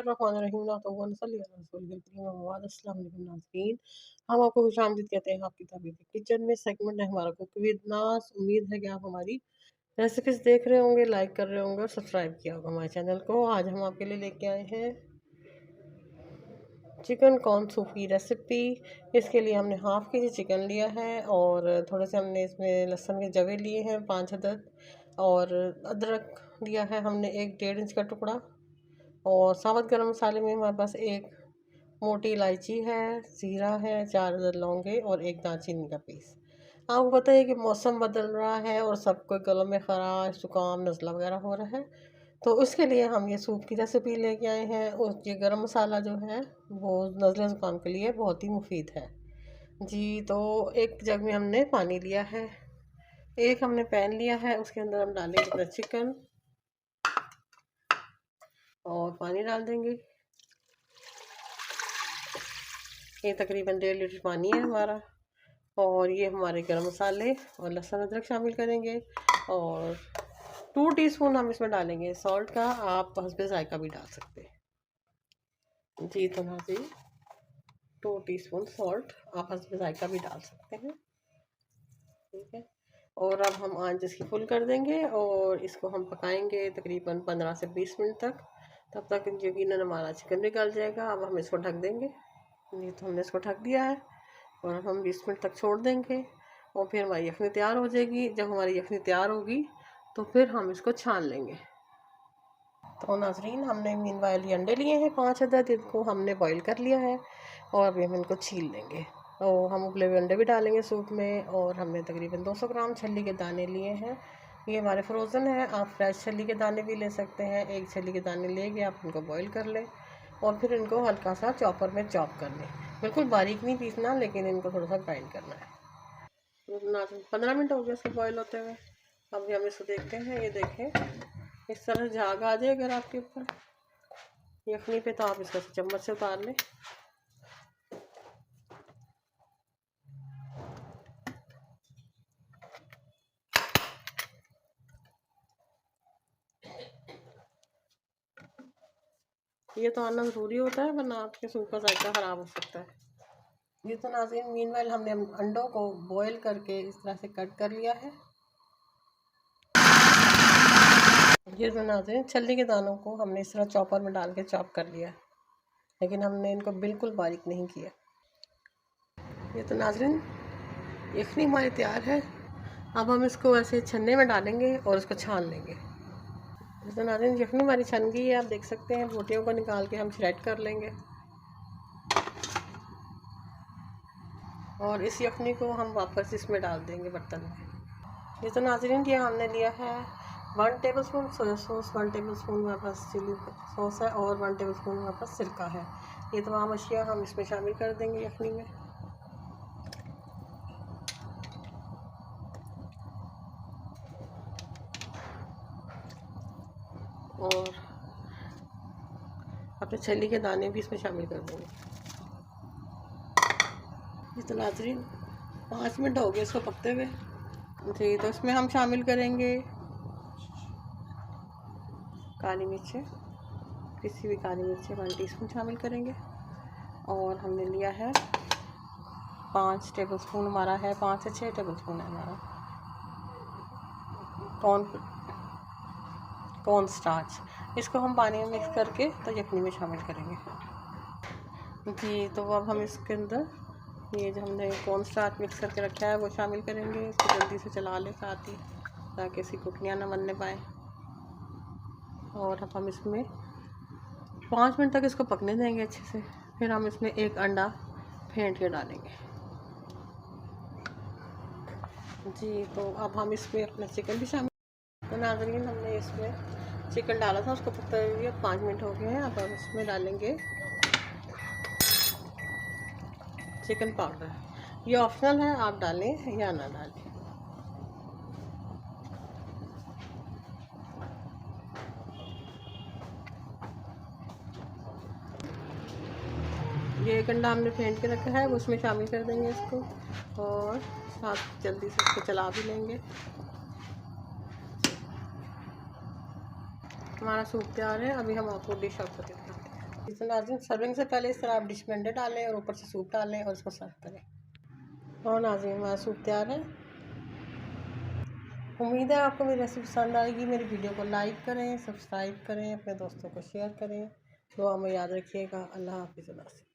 नाज़रीन, हम आपको खुशामदीद कहते हैं आपकी तबीयत किचन में। सेगमेंट है हमारा कुक विद नाज़। उम्मीद है कि आप हमारी रेसिपीज़ देख रहे होंगे, लाइक कर रहे होंगे और सब्सक्राइब किया होगा हमारे चैनल को। आज हम आपके लिए लेके आए हैं चिकन कॉर्न सूप की रेसिपी। इसके लिए हमने हाफ़ के जी चिकन लिया है और थोड़े से हमने इसमें लहसुन के जवे लिए हैं 5 अदद, और अदरक लिया है हमने 1 डेढ़ इंच का टुकड़ा। और साबुत गरम मसाले में हमारे पास 1 मोटी इलायची है, ज़ीरा है, 4 अदद लौंगे और 1 दालचीनी का पीस। आपको पता है कि मौसम बदल रहा है और सबको गलों में ख़राश, ज़ुकाम, नज़ला वगैरह हो रहा है, तो उसके लिए हम ये सूप की रेसिपी लेके आए हैं। और ये गरम मसाला जो है वो नज़ला ज़ुकाम के लिए बहुत ही मुफीद है जी। तो एक जग में हमने पानी लिया है, एक हमने पैन लिया है, उसके अंदर हम डालेंगे अपना चिकन और पानी डाल देंगे। ये तकरीबन 1.5 लीटर पानी है हमारा। और ये हमारे गरम मसाले और लहसुन अदरक शामिल करेंगे। और 2 टीस्पून हम इसमें डालेंगे सॉल्ट का, आप हस्बे ज़ायका भी डाल सकते हैं जी। तो नाज़रीन 2 टीस्पून सॉल्ट आप हस्बे ज़ायका भी डाल सकते हैं, ठीक है। और अब हम आंच इसकी फुल कर देंगे और इसको हम पकाएंगे तकरीबन 15 से 20 मिनट तक। तब तक यकीनन हमारा चिकन भी गल जाएगा। अब हम इसको ढक देंगे। ये तो हमने इसको ढक दिया है और अब हम 20 मिनट तक छोड़ देंगे और फिर हमारी यखनी तैयार हो जाएगी। जब हमारी यखनी तैयार होगी तो फिर हम इसको छान लेंगे। तो नाज़रीन हमने मीनवाइल ये अंडे लिए हैं 5 अदद, इनको हमने बॉईल कर लिया है और अभी हम इनको छील लेंगे। और हम उबले हुए अंडे भी डालेंगे सूप में। और हमने तकरीबन 200 ग्राम छल्ली के दाने लिए हैं, ये हमारे फ्रोज़न है। आप फ्रेश छल्ली के दाने भी ले सकते हैं। 1 छल्ली के दाने लेके आप इनको बॉईल कर लें और फिर इनको हल्का सा चॉपर में चॉप कर लें। बिल्कुल बारीक नहीं पीसना, लेकिन इनको थोड़ा सा ग्राइंड करना है। 15 मिनट हो गए इसको बॉईल होते हुए। अभी हम इसको देखते हैं। ये देखें, इस तरह झाग आ जाए अगर आपके ऊपर यखनी पे, तो आप इसको चम्मच से उतार लें। ये तो आना ज़रूरी होता है, वरना आपके सूप का जायका ख़राब हो सकता है। ये तो नाज़रीन मीनवाइल हमने अंडों को बॉईल करके इस तरह से कट कर लिया है। ये तो नाज़रीन छल्ली के दानों को हमने इस तरह चॉपर में डाल के चॉप कर लिया, लेकिन हमने इनको बिल्कुल बारीक नहीं किया। ये तो नाज़रीन यखनी हमारी तैयार है। अब हम इसको ऐसे छन्ने में डालेंगे और इसको छान लेंगे। तो नाज़रीन यखनी हमारी छन गई है, आप देख सकते हैं। बोटियों को निकाल के हम श्रेड कर लेंगे और इस यखनी को हम वापस इसमें डाल देंगे बर्तन में। ये तो नाज़रीन ये हमने लिया है 1 टेबलस्पून सोया सॉस, 1 टेबलस्पून हमारे पास चिली सॉस है और 1 टेबलस्पून हमारे पास सिरका है। ये तमाम अशिया हम इसमें शामिल कर देंगे यखनी में। और अपने छल्ली के दाने भी इसमें शामिल कर देंगे। ये तो नाज़रीन 5 मिनट हो गए इसको पकते हुए जी। तो इसमें हम शामिल करेंगे काली मिर्चें, किसी भी काली मिर्चें 1 टीस्पून शामिल करेंगे। और हमने लिया है 5 टेबलस्पून, हमारा है 5 से 6 टेबलस्पून है हमारा कॉर्न स्टार्च। इसको हम पानी में मिक्स करके तो यखनी में शामिल करेंगे जी। तो अब हम इसके अंदर ये जो हमने कॉर्न स्टार्च मिक्स करके रखा है वो शामिल करेंगे। इसको जल्दी से चला लें साथ ही, ताकि इसकी गुठलियाँ ना बनने पाए। और अब हम इसमें 5 मिनट तक इसको पकने देंगे अच्छे से। फिर हम इसमें 1 अंडा फेंट के डालेंगे जी। तो अब हम इसमें अपना चिकन भी शामिल। तो नाज़रीन हमने इसमें चिकन डाला था, उसको पकते हुए 5 मिनट हो गए हैं। अब हम इसमें डालेंगे चिकन पाउडर। ये ऑप्शनल है, आप डालें या ना डालें। ये 1 अंडा हमने फेंट के रखा है, वो उसमें शामिल कर देंगे इसको और साथ जल्दी से इसको चला भी लेंगे। हमारा सूप तैयार है। अभी हम आपको डिश आउट करके दिखाते हैं। तो नाज़रीन सर्विंग से पहले इस तरह आप डिश में अंडे डालें और ऊपर से सूप डालें और इसको सर्व करें। और नाज़रीन हमारा सूप तैयार है। उम्मीद है आपको मेरी रेसिपी पसंद आएगी। मेरी वीडियो को लाइक करें, सब्सक्राइब करें, अपने दोस्तों को शेयर करें। दुआ में याद रखिएगा। अल्लाह हाफ़िज़।